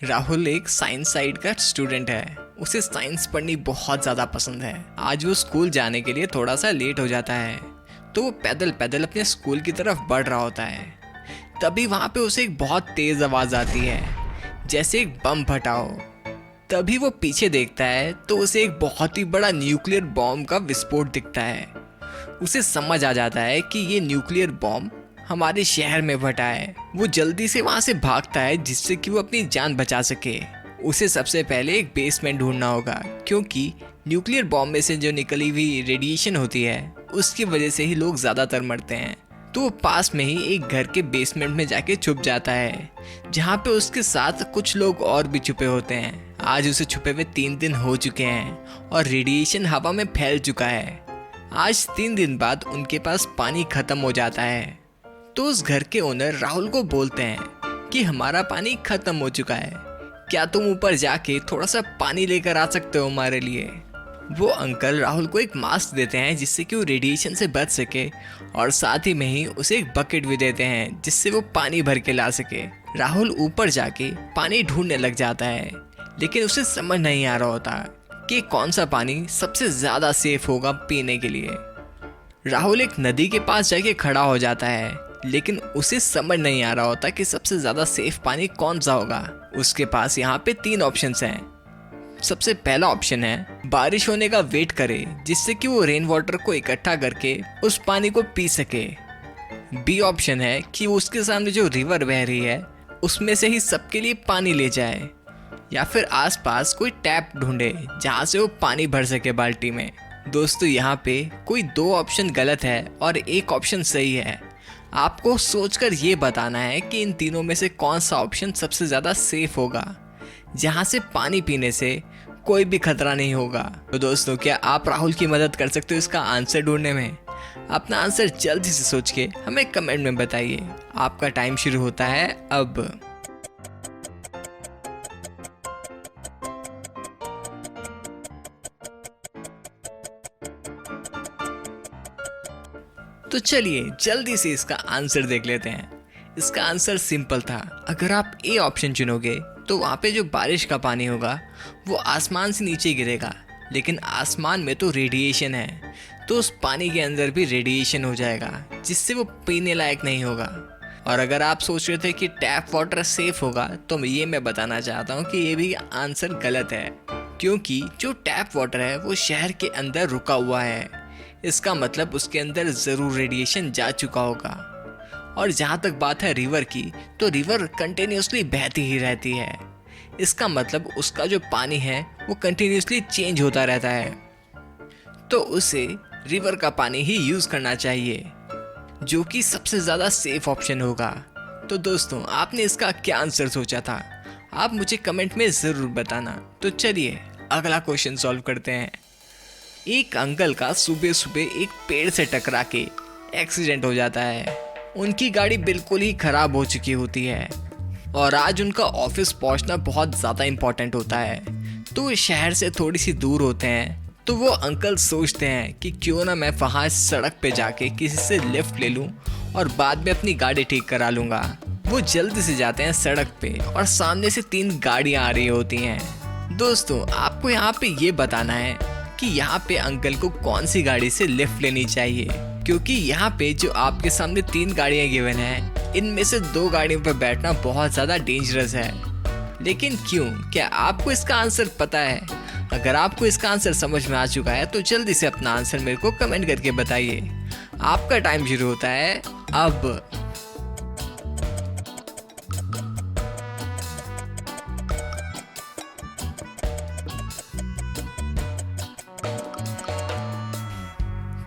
राहुल एक science side का student है। उसे साइंस पढ़नी बहुत ज़्यादा पसंद है। आज वो स्कूल जाने के लिए थोड़ा सा लेट हो जाता है, तो वो पैदल पैदल अपने स्कूल की तरफ बढ़ रहा होता है। तभी वहाँ पे उसे एक बहुत तेज़ आवाज़ आती है, जैसे एक बम फटा हो। तभी वो पीछे देखता है तो उसे एक बहुत ही बड़ा न्यूक्लियर बॉम्ब का विस्फोट दिखता है। उसे समझ आ जाता है कि ये न्यूक्लियर बॉम्ब हमारे शहर में फटा है। वो जल्दी से वहाँ से भागता है जिससे कि वो अपनी जान बचा सके। उसे सबसे पहले एक बेसमेंट ढूंढना होगा, क्योंकि न्यूक्लियर बॉम्ब में से जो निकली हुई रेडिएशन होती है उसकी वजह से ही लोग ज़्यादातर मरते हैं। तो वो पास में ही एक घर के बेसमेंट में जाके छुप जाता है, जहाँ पे उसके साथ कुछ लोग और भी छुपे होते हैं। आज उसे छुपे हुए 3 दिन हो चुके हैं और रेडिएशन हवा में फैल चुका है। आज 3 दिन बाद उनके पास पानी खत्म हो जाता है। तो उस घर के ओनर राहुल को बोलते हैं कि हमारा पानी खत्म हो चुका है, क्या तुम ऊपर जाके थोड़ा सा पानी लेकर आ सकते हो हमारे लिए। वो अंकल राहुल को एक मास्क देते हैं जिससे कि वो रेडिएशन से बच सके, और साथ ही में ही उसे एक बकेट भी देते हैं जिससे वो पानी भर के ला सके। राहुल ऊपर जाके पानी ढूंढने लग जाता है, लेकिन उसे समझ नहीं आ रहा होता कि कौन सा पानी सबसे ज़्यादा सेफ होगा पीने के लिए। राहुल एक नदी के पास जाके खड़ा हो जाता है, लेकिन उसे समझ नहीं आ रहा होता कि सबसे ज़्यादा सेफ पानी कौन सा होगा। उसके पास यहाँ पे 3 ऑप्शंस हैं। सबसे पहला ऑप्शन है बारिश होने का वेट करे, जिससे कि वो रेन वाटर को इकट्ठा करके उस पानी को पी सके। बी ऑप्शन है कि उसके सामने जो रिवर बह रही है उसमें से ही सबके लिए पानी ले जाए, या फिर आसपास कोई टैप ढूंढे जहाँ से वो पानी भर सके बाल्टी में। दोस्तों, यहाँ पे कोई 2 ऑप्शन गलत है और एक ऑप्शन सही है। आपको सोचकर ये बताना है कि इन तीनों में से कौन सा ऑप्शन सबसे ज़्यादा सेफ होगा, जहाँ से पानी पीने से कोई भी खतरा नहीं होगा। तो दोस्तों, क्या आप राहुल की मदद कर सकते हो इसका आंसर ढूंढने में? अपना आंसर जल्दी से सोच के हमें कमेंट में बताइए। आपका टाइम शुरू होता है अब। तो चलिए जल्दी से इसका आंसर देख लेते हैं। इसका आंसर सिंपल था। अगर आप ए ऑप्शन चुनोगे तो वहाँ पे जो बारिश का पानी होगा वो आसमान से नीचे गिरेगा, लेकिन आसमान में तो रेडिएशन है, तो उस पानी के अंदर भी रेडिएशन हो जाएगा जिससे वो पीने लायक नहीं होगा। और अगर आप सोच रहे थे कि टैप वाटर सेफ होगा, तो ये मैं बताना चाहता हूँ कि ये भी आंसर गलत है, क्योंकि जो टैप वाटर है वो शहर के अंदर रुका हुआ है। इसका मतलब उसके अंदर ज़रूर रेडिएशन जा चुका होगा। और जहाँ तक बात है रिवर की, तो रिवर कंटिन्यूसली बहती ही रहती है। इसका मतलब उसका जो पानी है वो कंटिन्यूसली चेंज होता रहता है, तो उसे रिवर का पानी ही यूज़ करना चाहिए, जो कि सबसे ज़्यादा सेफ ऑप्शन होगा। तो दोस्तों, आपने इसका क्या आंसर सोचा था? आप मुझे कमेंट में ज़रूर बताना। तो चलिए अगला क्वेश्चन सॉल्व करते हैं। एक अंकल का सुबह सुबह एक पेड़ से टकरा के एक्सीडेंट हो जाता है। उनकी गाड़ी बिल्कुल ही खराब हो चुकी होती है और आज उनका ऑफिस पहुंचना बहुत ज़्यादा इम्पोर्टेंट होता है, तो वो शहर से थोड़ी सी दूर होते हैं। तो वो अंकल सोचते हैं कि क्यों ना मैं वहाँ सड़क पे जाके किसी से लिफ्ट ले लूँ और बाद में अपनी गाड़ी ठीक करा लूँगा। वो जल्दी से जाते हैं सड़क पे और सामने से 3 गाड़ियाँ आ रही होती हैं। दोस्तों, आपको यहाँ पे ये बताना है कि यहाँ पे अंकल को कौन सी गाड़ी से लिफ्ट लेनी चाहिए, क्योंकि यहाँ पे जो आपके सामने 3 गाड़ियाँ गिवन हैं, इनमें से 2 गाड़ियों पर बैठना बहुत ज़्यादा डेंजरस है। लेकिन क्यों? क्या आपको इसका आंसर पता है? अगर आपको इसका आंसर समझ में आ चुका है तो जल्दी से अपना आंसर मेरे को कमेंट करके बताइए। आपका टाइम शुरू होता है अब।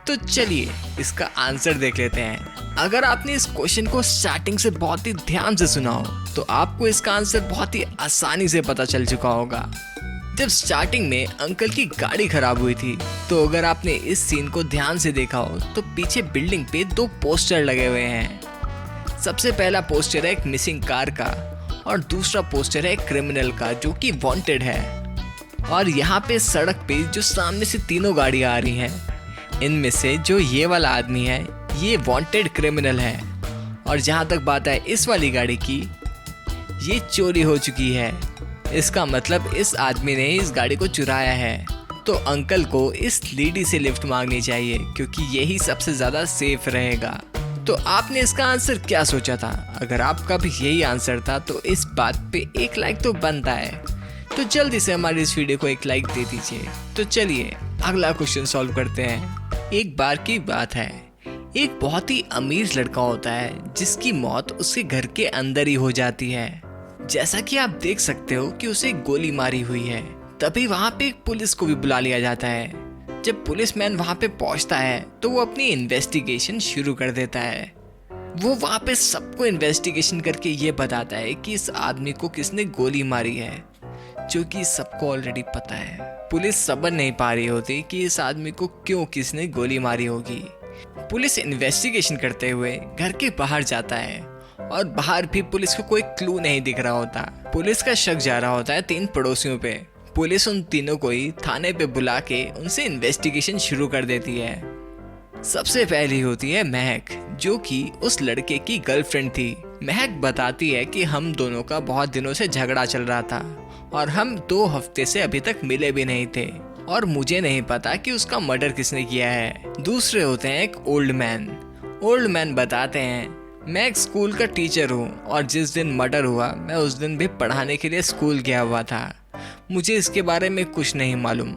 तो चलिए इसका आंसर देख लेते हैं। अगर आपने इस क्वेश्चन को स्टार्टिंग से बहुत ही ध्यान से सुना हो तो आपको इसका आंसर बहुत ही आसानी से पता चल चुका होगा। जब स्टार्टिंग में अंकल की गाड़ी खराब हुई थी, तो अगर आपने इस सीन को ध्यान से देखा हो तो पीछे बिल्डिंग पे 2 पोस्टर लगे हुए हैं। सबसे पहला पोस्टर है एक मिसिंग कार का और दूसरा पोस्टर है क्रिमिनल का जो कि वांटेड है। और यहाँ पे सड़क पे जो सामने से 3 गाड़ियाँ आ रही हैं, इनमें से जो ये वाला आदमी है ये वांटेड क्रिमिनल है, और जहाँ तक बात है इस वाली गाड़ी की, ये चोरी हो चुकी है। इसका मतलब इस आदमी ने इस गाड़ी को चुराया है। तो अंकल को इस लेडी से लिफ्ट मांगनी चाहिए क्योंकि यही सबसे ज़्यादा सेफ रहेगा। तो आपने इसका आंसर क्या सोचा था? अगर आपका भी यही आंसर था तो इस बात पे एक लाइक तो बनता है। तो जल्दी से हमारी इस वीडियो को एक लाइक दे दीजिए। तो चलिए अगला क्वेश्चन सॉल्व करते हैं। एक बार की बात है, एक बहुत ही अमीर लड़का होता है जिसकी मौत उसके घर के अंदर ही हो जाती है। जैसा कि आप देख सकते हो कि उसे गोली मारी हुई है। तभी वहाँ पे पुलिस को भी बुला लिया जाता है। जब पुलिसमैन वहाँ पे पहुँचता है तो वो अपनी इन्वेस्टिगेशन शुरू कर देता है। वो वहाँ पे सबको इन्वेस्टिगेशन करके ये बताता है कि इस आदमी को किसने गोली मारी है, जो कि सबको ऑलरेडी पता है। पुलिस समझ नहीं पा रही होती कि इस आदमी को क्यों किसने गोली मारी होगी। पुलिस इन्वेस्टिगेशन करते हुए घर के बाहर जाता है और बाहर भी पुलिस को कोई क्लू नहीं दिख रहा होता। पुलिस का शक जा रहा होता है 3 पड़ोसियों पे। पुलिस उन तीनों को ही थाने पे बुला के उनसे इन्वेस्टिगेशन शुरू कर देती है। सबसे पहली होती है महक, जो कि उस लड़के की गर्लफ्रेंड थी। महक बताती है कि हम दोनों का बहुत दिनों से झगड़ा चल रहा था और हम 2 हफ्ते से अभी तक मिले भी नहीं थे और मुझे नहीं पता कि उसका मर्डर किसने किया है। दूसरे होते हैं एक ओल्ड मैन। ओल्ड मैन बताते हैं, मैं एक स्कूल का टीचर हूँ और जिस दिन मर्डर हुआ मैं उस दिन भी पढ़ाने के लिए स्कूल गया हुआ था। मुझे इसके बारे में कुछ नहीं मालूम।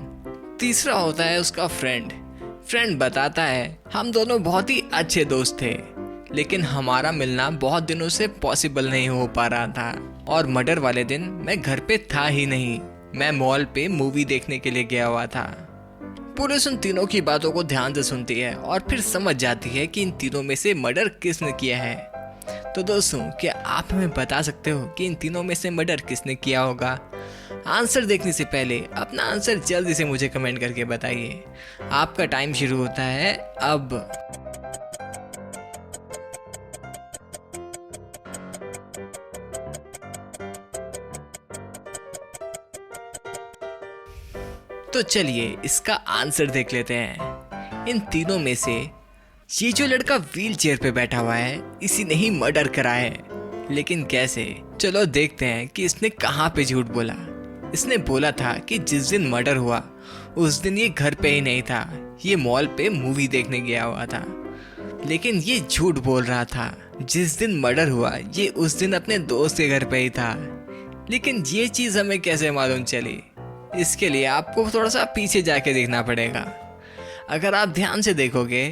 तीसरा होता है उसका फ्रेंड बताता है, हम दोनों बहुत ही अच्छे दोस्त थे लेकिन हमारा मिलना बहुत दिनों से पॉसिबल नहीं हो पा रहा था और मर्डर वाले दिन मैं घर पे था ही नहीं, मैं मॉल पे मूवी देखने के लिए गया हुआ था। पुलिस उन तीनों की बातों को ध्यान से सुनती है और फिर समझ जाती है कि इन तीनों में से मर्डर किसने किया है। तो दोस्तों, क्या आप हमें बता सकते हो कि इन तीनों में से मर्डर किसने किया होगा? आंसर देखने से पहले अपना आंसर जल्दी से मुझे कमेंट करके बताइए। आपका टाइम शुरू होता है अब। तो चलिए इसका आंसर देख लेते हैं। इन तीनों में से ये जो लड़का व्हील चेयर पे बैठा हुआ है, इसी ने ही मर्डर करा है। लेकिन कैसे? चलो देखते हैं कि इसने कहाँ पे झूठ बोला। इसने बोला था कि जिस दिन मर्डर हुआ उस दिन ये घर पे ही नहीं था, ये मॉल पे मूवी देखने गया हुआ था। लेकिन ये झूठ बोल रहा था। जिस दिन मर्डर हुआ ये उस दिन अपने दोस्त के घर पे ही था। लेकिन ये चीज़ हमें कैसे मालूम चली? इसके लिए आपको थोड़ा सा पीछे जाके देखना पड़ेगा। अगर आप ध्यान से देखोगे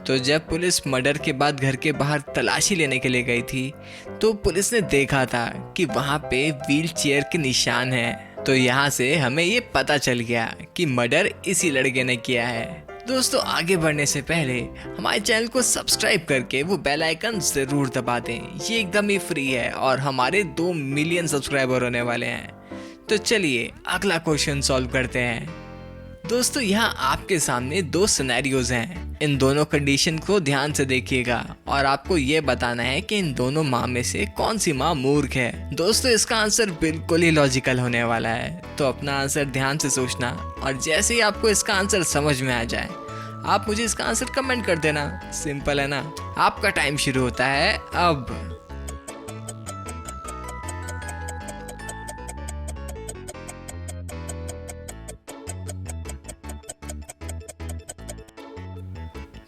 तो जब पुलिस मर्डर के बाद घर के बाहर तलाशी लेने के लिए गई थी तो पुलिस ने देखा था कि वहाँ पे व्हील चेयर के निशान हैं। तो यहाँ से हमें ये पता चल गया कि मर्डर इसी लड़के ने किया है। दोस्तों, आगे बढ़ने से पहले हमारे चैनल को सब्सक्राइब करके वो बेल आइकन ज़रूर दबा दें। ये एकदम ही फ्री है और हमारे 2 मिलियन सब्सक्राइबर होने वाले हैं। तो चलिए अगला क्वेश्चन सॉल्व करते हैं। दोस्तों, यहाँ आपके सामने 2 सिनेरियोज हैं। इन दोनों कंडीशन को ध्यान से देखिएगा और आपको ये बताना है कि इन दोनों माँ में से कौन सी माँ मूर्ख है। दोस्तों, इसका आंसर बिल्कुल ही लॉजिकल होने वाला है, तो अपना आंसर ध्यान से सोचना और जैसे ही आपको इसका आंसर समझ में आ जाए आप मुझे इसका आंसर कमेंट कर देना। सिंपल है ना? आपका टाइम शुरू होता है अब।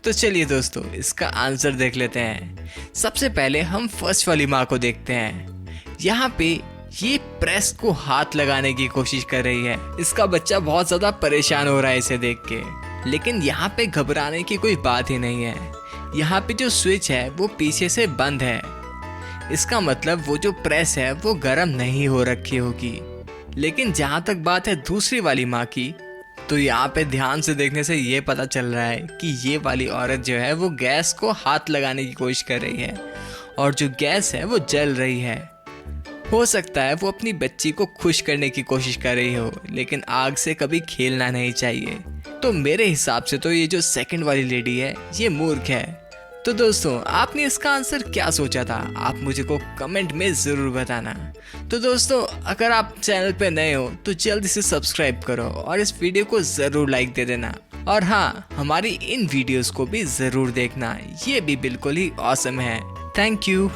तो चलिए दोस्तों इसका आंसर देख लेते हैं। सबसे पहले हम फर्स्ट वाली माँ को देखते हैं। यहाँ पे ये प्रेस को हाथ लगाने की कोशिश कर रही है। इसका बच्चा बहुत ज़्यादा परेशान हो रहा है इसे देख के, लेकिन यहाँ पे घबराने की कोई बात ही नहीं है। यहाँ पे जो स्विच है वो पीछे से बंद है। इसका मतलब वो जो प्रेस है वो गर्म नहीं हो रखी होगी। लेकिन जहाँ तक बात है दूसरी वाली माँ की, तो यहाँ पे ध्यान से देखने से ये पता चल रहा है कि ये वाली औरत जो है वो गैस को हाथ लगाने की कोशिश कर रही है और जो गैस है वो जल रही है। हो सकता है वो अपनी बच्ची को खुश करने की कोशिश कर रही हो, लेकिन आग से कभी खेलना नहीं चाहिए। तो मेरे हिसाब से तो ये जो सेकंड वाली लेडी है ये मूर्ख है। तो दोस्तों, आपने इसका आंसर क्या सोचा था? आप मुझे को कमेंट में ज़रूर बताना। तो दोस्तों, अगर आप चैनल पे नए हो तो जल्दी से सब्सक्राइब करो और इस वीडियो को ज़रूर लाइक दे देना। और हाँ, हमारी इन वीडियोस को भी ज़रूर देखना, ये भी बिल्कुल ही ऑसम है। Thank you.